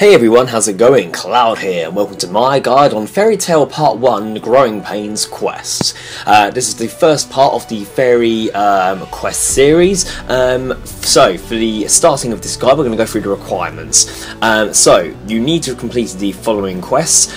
Hey everyone, how's it going? Cloud here, and welcome to my guide on Fairy Tale Part 1 Growing Pains Quest. This is the first part of the Fairy Quest series. So, for the starting of this guide, we're going to go through the requirements. So, you need to complete the following quests: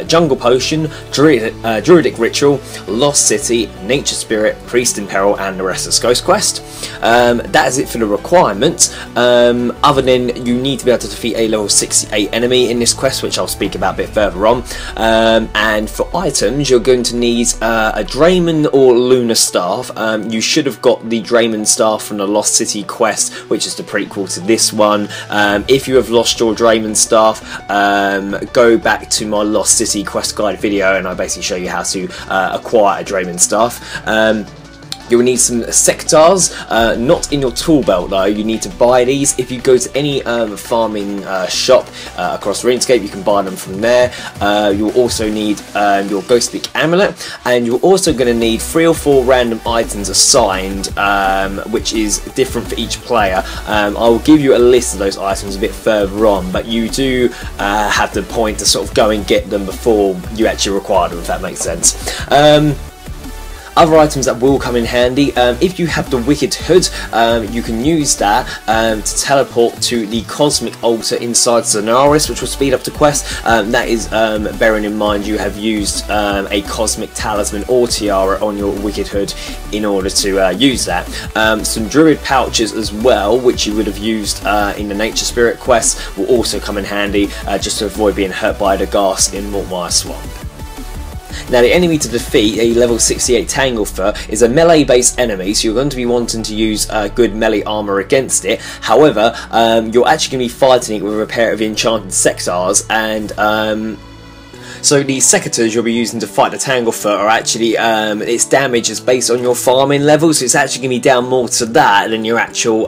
Jungle Potion, Druidic Ritual, Lost City, Nature Spirit, Priest in Peril, and the Restless Ghost quest. That is it for the requirements. Other than you need to be able to defeat a level 68 enemy in this quest, which I'll speak about a bit further on. And for items, you're going to need a Dramen or Lunar Staff. You should have got the Dramen Staff from the Lost City quest, which is the prequel to this one. If you have lost your Dramen Staff, go back to my Lost City quest guide video and I basically show you how to acquire a Dramen Staff. You'll need some Secateurs, not in your tool belt though. You need to buy these. If you go to any farming shop across RuneScape, you can buy them from there. You'll also need your Ghostbeak Amulet, and you're also going to need 3 or 4 random items assigned, which is different for each player. I will give you a list of those items a bit further on, but you do have the point to sort of go and get them before you actually require them, if that makes sense. Other items that will come in handy, if you have the Wicked Hood, you can use that to teleport to the Cosmic Altar inside Zonaris, which will speed up the quest. That is bearing in mind you have used a Cosmic Talisman or Tiara on your Wicked Hood in order to use that. Some Druid Pouches as well, which you would have used in the Nature Spirit quest, will also come in handy just to avoid being hurt by the ghast in Mortmire Swamp. Now, the enemy to defeat, a level 68 Tanglefoot, is a melee based enemy, so you're going to be wanting to use good melee armour against it. However, you're actually going to be fighting it with a pair of enchanted Secateurs, and so the Secateurs you'll be using to fight the Tanglefoot are actually, its damage is based on your farming level, so it's actually going to be down more to that than your actual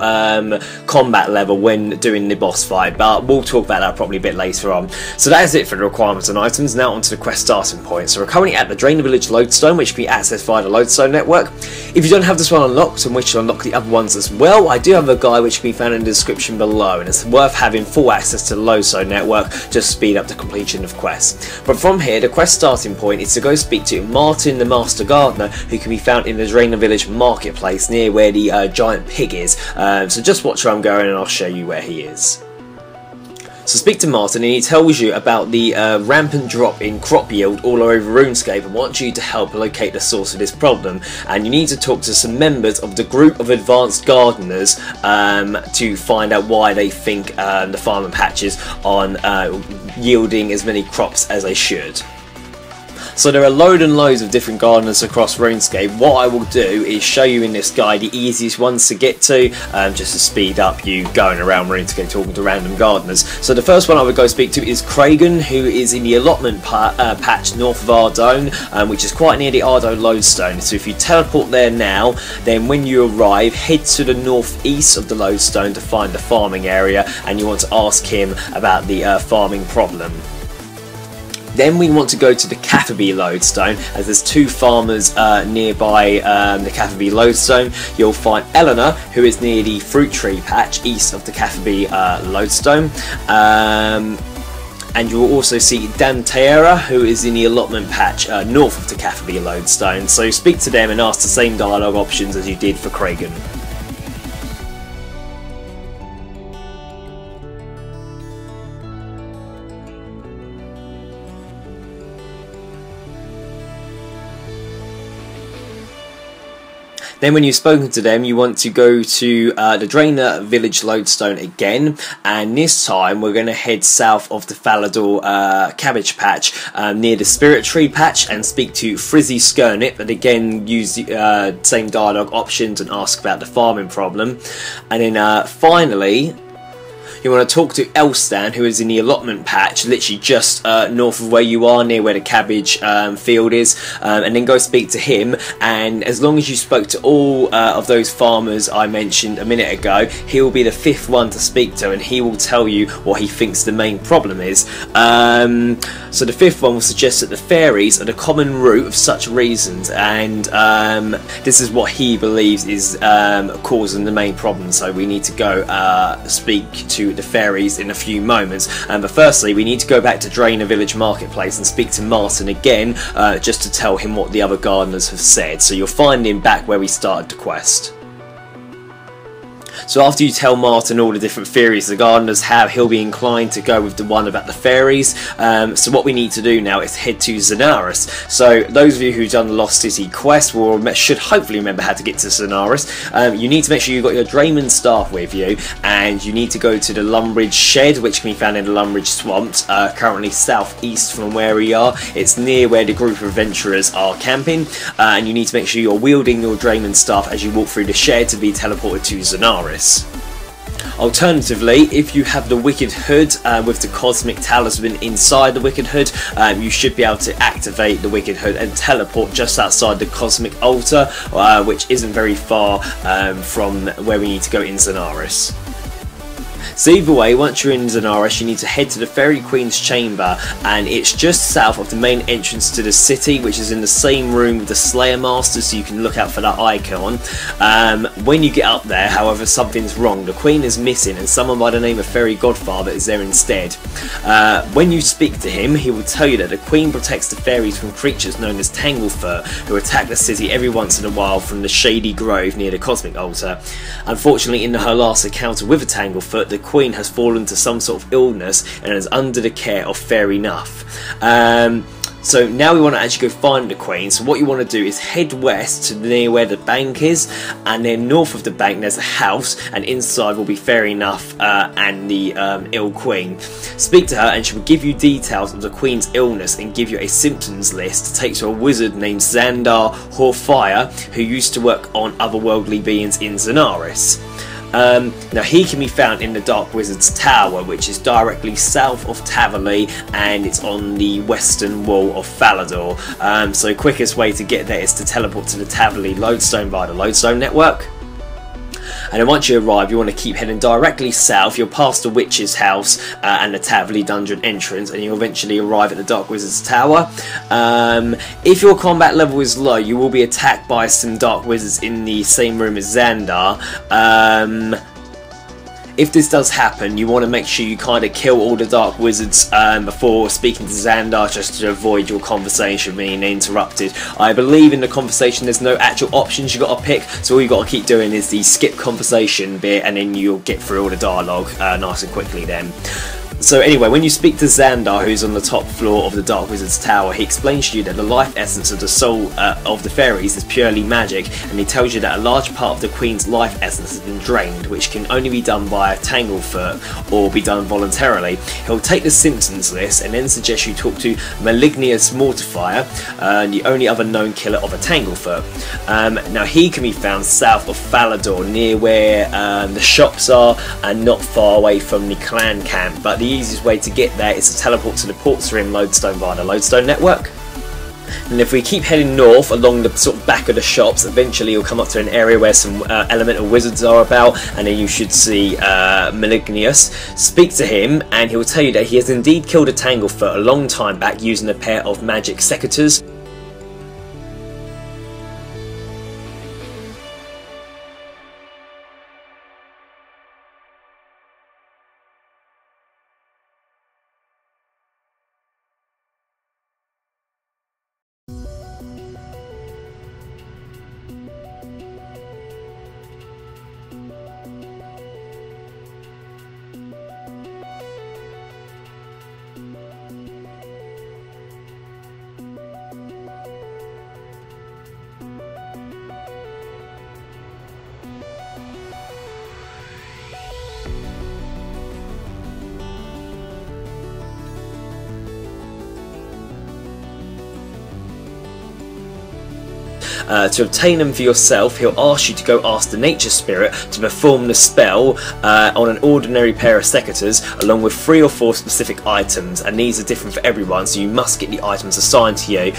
combat level when doing the boss fight, but we'll talk about that probably a bit later on. So that is it for the requirements and items. Now onto the quest starting point. So we're currently at the Dramen Village Lodestone, which can be accessed via the Lodestone network. If you don't have this one unlocked and wish to unlock the other ones as well, I do have a guide which can be found in the description below, and it's worth having full access to the Lodestone network just to speed up the completion of quests. But from here, the quest starting point is to go speak to Martin the Master Gardener, who can be found in the Dramen Village Marketplace near where the giant pig is. So just watch where I'm going and I'll show you where he is. So speak to Martin and he tells you about the rampant drop in crop yield all over RuneScape and wants you to help locate the source of this problem, and you need to talk to some members of the group of advanced gardeners to find out why they think the farming patches aren't yielding as many crops as they should. So there are loads and loads of different gardeners across RuneScape. What I will do is show you in this guide the easiest ones to get to, just to speed up you going around RuneScape talking to random gardeners. So the first one I would go speak to is Kragan, who is in the allotment patch north of Ardone, which is quite near the Ardone Lodestone. So if you teleport there now, then when you arrive, head to the northeast of the Lodestone to find the farming area, and you want to ask him about the farming problem. Then we want to go to the Catherby Lodestone, as there's 2 farmers nearby the Catherby Lodestone. You'll find Eleanor, who is near the fruit tree patch east of the Catherby Lodestone. And you will also see Dantaera, who is in the allotment patch north of the Catherby Lodestone. So speak to them and ask the same dialogue options as you did for Kragan. Then when you've spoken to them, you want to go to the Dramen Village Lodestone again, and this time we're going to head south of the Falador cabbage patch near the Spirit Tree patch and speak to Frizzy Skirnip, and again use the same dialogue options and ask about the farming problem. And then finally, you want to talk to Elstan, who is in the allotment patch, literally just north of where you are, near where the cabbage field is, and then go speak to him. And as long as you spoke to all of those farmers I mentioned a minute ago, he will be the 5th one to speak to, and he will tell you what he thinks the main problem is. So the fifth one will suggest that the fairies are the common root of such reasons, and this is what he believes is causing the main problem. So we need to go speak to the fairies in a few moments, but firstly we need to go back to Draenor Village Marketplace and speak to Martin again, just to tell him what the other gardeners have said. So you'll find him back where we started the quest. So after you tell Martin all the different theories the gardeners have, he'll be inclined to go with the one about the fairies. So what we need to do now is head to Zenaris. So those of you who've done the Lost City quest should hopefully remember how to get to Zenaris. You need to make sure you've got your Dramen Staff with you, and you need to go to the Lumbridge Shed, which can be found in the Lumbridge Swamps, currently southeast from where we are. It's near where the group of adventurers are camping, and you need to make sure you're wielding your Dramen Staff as you walk through the shed to be teleported to Zenaris. Alternatively, if you have the Wicked Hood with the Cosmic Talisman inside the Wicked Hood, you should be able to activate the Wicked Hood and teleport just outside the Cosmic Altar, which isn't very far from where we need to go in Zenaris. So either way, once you're in Zenaris, you need to head to the Fairy Queen's chamber, and it's just south of the main entrance to the city, which is in the same room with the Slayer Master, so you can look out for that icon. When you get up there, however, something's wrong. The Queen is missing, and someone by the name of Fairy Godfather is there instead. When you speak to him, he will tell you that the Queen protects the fairies from creatures known as Tanglefoot, who attack the city every once in a while from the Shady Grove near the Cosmic Altar. Unfortunately, in her last encounter with a Tanglefoot, the Queen has fallen to some sort of illness and is under the care of Fairy Nuff. So now we want to actually go find the Queen. So what you want to do is head west to near where the bank is, and then north of the bank there's a house, and inside will be Fairy Nuff and the ill Queen. Speak to her and she will give you details of the Queen's illness and give you a symptoms list to take to a wizard named Xandar Horfire, who used to work on otherworldly beings in Zenaris. Now he can be found in the Dark Wizard's Tower, which is directly south of Taverley, and it's on the western wall of Falador. So the quickest way to get there is to teleport to the Taverley Lodestone via the Lodestone network. And then once you arrive, you want to keep heading directly south. You'll pass the Witch's House and the Taverley Dungeon entrance, and you'll eventually arrive at the Dark Wizard's Tower. If your combat level is low, you will be attacked by some Dark Wizards in the same room as Xandar. If this does happen, you want to make sure you kind of kill all the Dark Wizards before speaking to Xandar, just to avoid your conversation being interrupted. I believe in the conversation there's no actual options you got to pick, so all you got to keep doing is the skip conversation bit, and then you'll get through all the dialogue nice and quickly then. So anyway, when you speak to Xandar, who's on the top floor of the Dark Wizard's Tower, he explains to you that the life essence of the soul of the fairies is purely magic, and he tells you that a large part of the Queen's life essence has been drained, which can only be done by a Tanglefoot or be done voluntarily. He'll take the symptoms list and then suggest you talk to Malignius Mortifier, the only other known killer of a Tanglefoot. Now he can be found south of Falador, near where the shops are and not far away from the clan camp, but the easiest way to get there is to teleport to the Ports Rim Lodestone via the Lodestone network. And if we keep heading north along the sort of back of the shops, eventually you'll come up to an area where some elemental wizards are about, and then you should see Malignius. Speak to him and he will tell you that he has indeed killed a Tanglefoot a long time back using a pair of magic secateurs. To obtain them for yourself, he'll ask you to go ask the nature spirit to perform the spell on an ordinary pair of secateurs, along with 3 or 4 specific items, and these are different for everyone, so you must get the items assigned to you,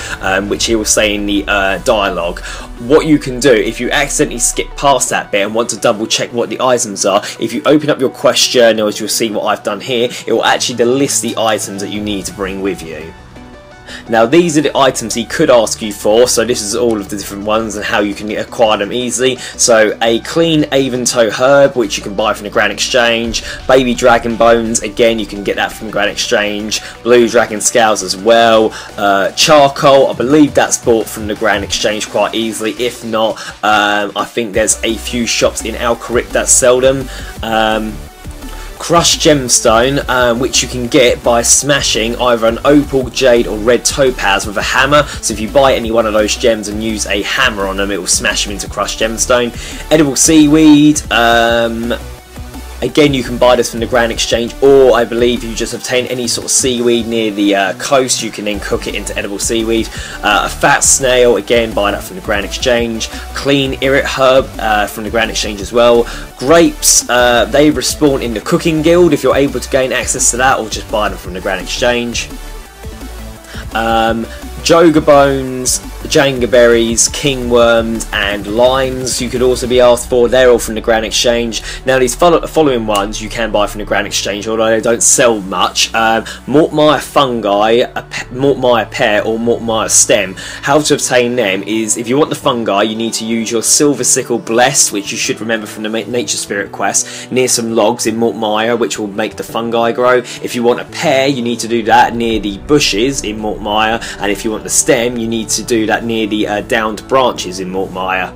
which he will say in the dialogue. What you can do if you accidentally skip past that bit and want to double check what the items are, if you open up your quest journal, as you'll see what I've done here, it will actually list the items that you need to bring with you. Now these are the items he could ask you for, so this is all of the different ones and how you can acquire them easily. So a clean Aventoe herb, which you can buy from the Grand Exchange. Baby dragon bones, again you can get that from the Grand Exchange. Blue dragon scales as well. Charcoal, I believe that's bought from the Grand Exchange quite easily. If not, I think there's a few shops in Alcoric that sell them. Crushed gemstone, which you can get by smashing either an opal, jade or red topaz with a hammer. So if you buy any one of those gems and use a hammer on them, it will smash them into crushed gemstone. Edible seaweed, again you can buy this from the Grand Exchange, or I believe you just obtain any sort of seaweed near the coast, you can then cook it into edible seaweed. A fat snail, again buy that from the Grand Exchange. Clean irit herb from the Grand Exchange as well. Grapes, they respawn in the cooking guild if you're able to gain access to that, or just buy them from the Grand Exchange. Joga bones, Janga berries, king worms and limes you could also be asked for. They're all from the Grand Exchange. Now these following ones you can buy from the Grand Exchange, although they don't sell much. Mortmire fungi, Mortmire pear or Mortmire stem. How to obtain them is, if you want the fungi, you need to use your silver sickle blessed, which you should remember from the nature spirit quest, near some logs in Mortmire, which will make the fungi grow. If you want a pear, you need to do that near the bushes in Mortmire, and if you want the stem, you need to do that near the downed branches in Mortmire.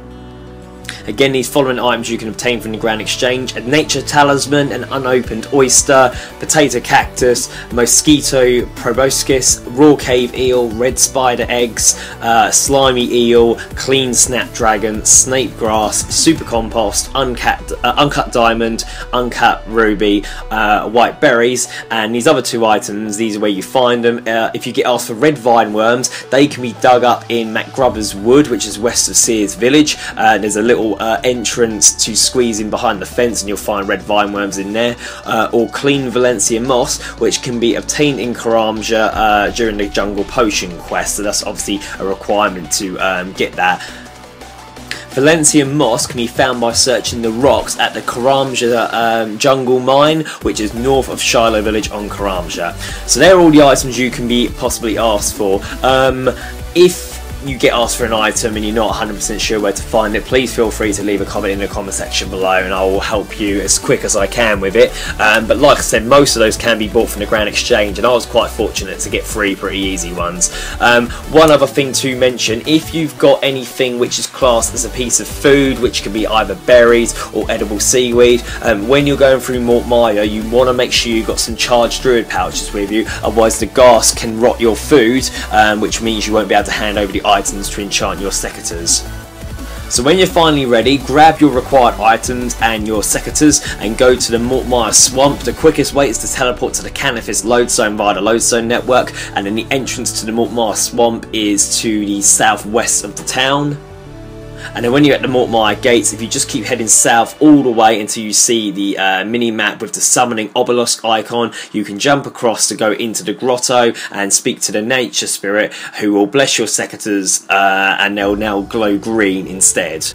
Again, these following items you can obtain from the Grand Exchange: a nature talisman, an unopened oyster, potato cactus, mosquito proboscis, raw cave eel, red spider eggs, slimy eel, clean snapdragon, snake grass, super compost, uncut diamond, uncut ruby, white berries. And these other 2 items, these are where you find them. If you get asked for red vine worms, they can be dug up in MacGrubber's Wood, which is west of Sears Village. There's a little entrance to squeeze in behind the fence and you'll find red vine worms in there. Or clean Valencia moss, which can be obtained in Karamja during the jungle potion quest, so that's obviously a requirement to get that. Valencia moss can be found by searching the rocks at the Karamja jungle mine, which is north of Shiloh village on Karamja. So they're all the items you can be possibly asked for. If you get asked for an item and you're not 100% sure where to find it, please feel free to leave a comment in the comment section below and I will help you as quick as I can with it. But like I said, most of those can be bought from the Grand Exchange, and I was quite fortunate to get 3 pretty easy ones. One other thing to mention: if you've got anything which is classed as a piece of food, which can be either berries or edible seaweed, when you're going through Mortmire, you want to make sure you've got some charged Druid pouches with you, otherwise the gas can rot your food, which means you won't be able to hand over the items to enchant your secateurs. So when you're finally ready, grab your required items and your secateurs and go to the Mortmire Swamp. The quickest way is to teleport to the Canifis Lodestone via the Lodestone network, and then the entrance to the Mortmire Swamp is to the southwest of the town. And then when you're at the Mortmire gates, if you just keep heading south all the way until you see the mini-map with the summoning obelisk icon, you can jump across to go into the grotto and speak to the nature spirit, who will bless your secateurs and they'll now glow green instead.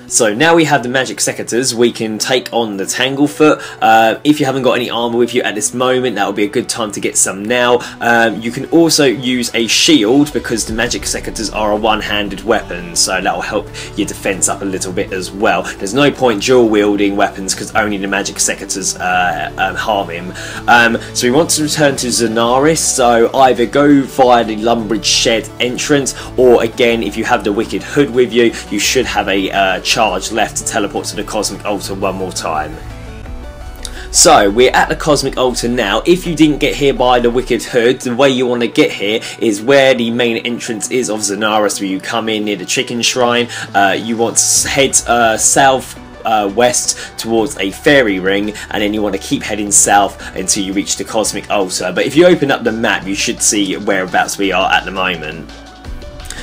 So now we have the magic secateurs, we can take on the Tanglefoot. If you haven't got any armour with you at this moment, that would be a good time to get some now. You can also use a shield, because the magic secateurs are a one-handed weapon, so that will help your defence up a little bit as well. There's no point dual wielding weapons because only the magic secateurs harm him. So we want to return to Zenaris, so either go via the Lumbridge Shed entrance, or again, if you have the Wicked Hood with you, you should have a charge left to teleport to the Cosmic Altar one more time. So we're at the Cosmic Altar now. If you didn't get here by the Wicked Hood, the way you want to get here is where the main entrance is of Zenaris, where you come in near the Chicken Shrine. You want to head south west towards a fairy ring, and then you want to keep heading south until you reach the cosmic altar. But if you open up the map, you should see whereabouts we are at the moment.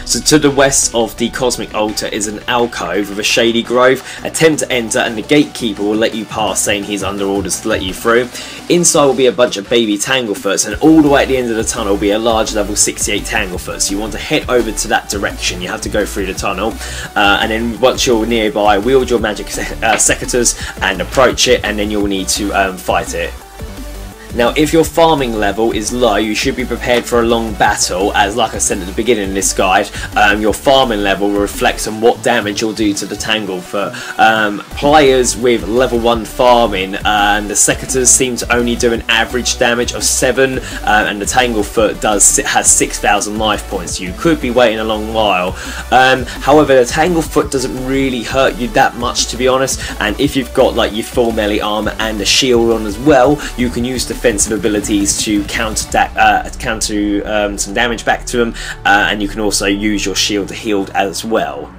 So to the west of the cosmic altar is an alcove with a shady grove. Attempt to enter and the gatekeeper will let you pass, saying he's under orders to let you through. Inside will be a bunch of baby Tanglefoots, and all the way at the end of the tunnel will be a large level 68 Tanglefoot. So you want to head over to that direction. You have to go through the tunnel, and then once you're nearby, wield your magic secateurs and approach it, and then you'll need to fight it. Now, if your farming level is low, you should be prepared for a long battle, as like I said at the beginning of this guide, your farming level reflects on what damage you'll do to the Tanglefoot. Players with level 1 farming, the Secateurs seem to only do an average damage of 7, and the Tanglefoot has 6,000 life points. You could be waiting a long while. However, the Tanglefoot doesn't really hurt you that much, to be honest, and if you've got like your full melee armor and a shield on as well, you can use the defensive abilities to counter some damage back to them, and you can also use your shield to heal as well.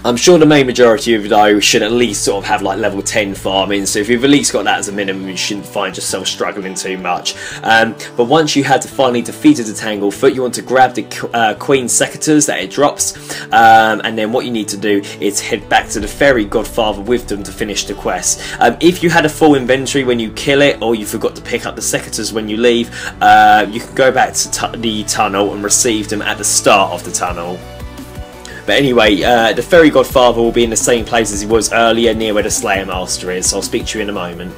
I'm sure the main majority of you though should at least sort of have like level 10 farming, so if you've at least got that as a minimum, you shouldn't find yourself struggling too much. But once you have finally defeated the Tanglefoot, you want to grab the Queen Secateurs that it drops, and then what you need to do is head back to the Fairy Godfather with them to finish the quest. If you had a full inventory when you kill it, or you forgot to pick up the Secateurs when you leave, you can go back to the tunnel and receive them at the start of the tunnel. But anyway, the Fairy Godfather will be in the same place as he was earlier, near where the Slayer Master is, so I'll speak to you in a moment.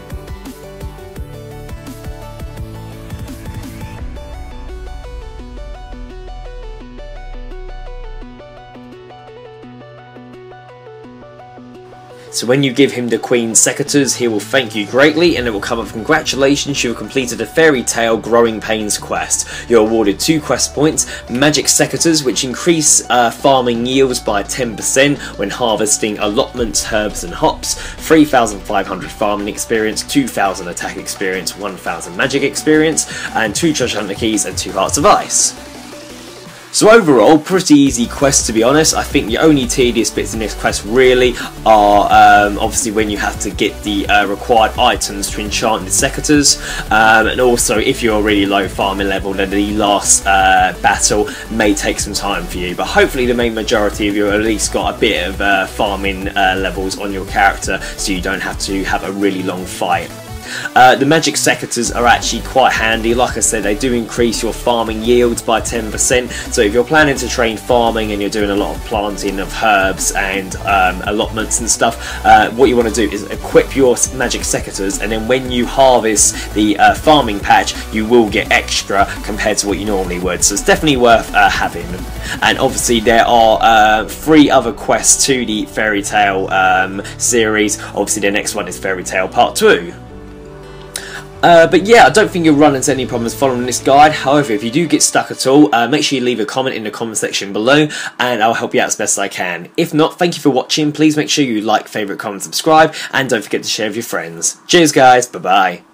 So when you give him the Queen Secateurs, he will thank you greatly, and it will come up, congratulations, you have completed the Fairy Tale Growing Pains quest. You're awarded 2 quest points, Magic Secateurs, which increase farming yields by 10% when harvesting allotments, herbs and hops, 3,500 farming experience, 2,000 attack experience, 1,000 magic experience, and 2 treasure hunter keys and 2 hearts of ice. So overall, pretty easy quest, to be honest. I think the only tedious bits in this quest really are obviously when you have to get the required items to enchant the Secateurs, and also if you're really low farming level, then the last battle may take some time for you. But hopefully the main majority of you at least got a bit of farming levels on your character, so you don't have to have a really long fight. The Magic Secateurs are actually quite handy. Like I said, they do increase your farming yields by 10%, so if you're planning to train farming and you're doing a lot of planting of herbs and allotments and stuff, what you want to do is equip your Magic Secateurs, and then when you harvest the farming patch, you will get extra compared to what you normally would, so it's definitely worth having. And obviously there are 3 other quests to the Fairy Tale series. Obviously the next one is Fairy Tale Part 2. But yeah, I don't think you'll run into any problems following this guide. However, if you do get stuck at all, make sure you leave a comment in the comment section below, and I'll help you out as best I can. If not, thank you for watching. Please make sure you like, favourite, comment, subscribe, and don't forget to share with your friends. Cheers guys, bye bye.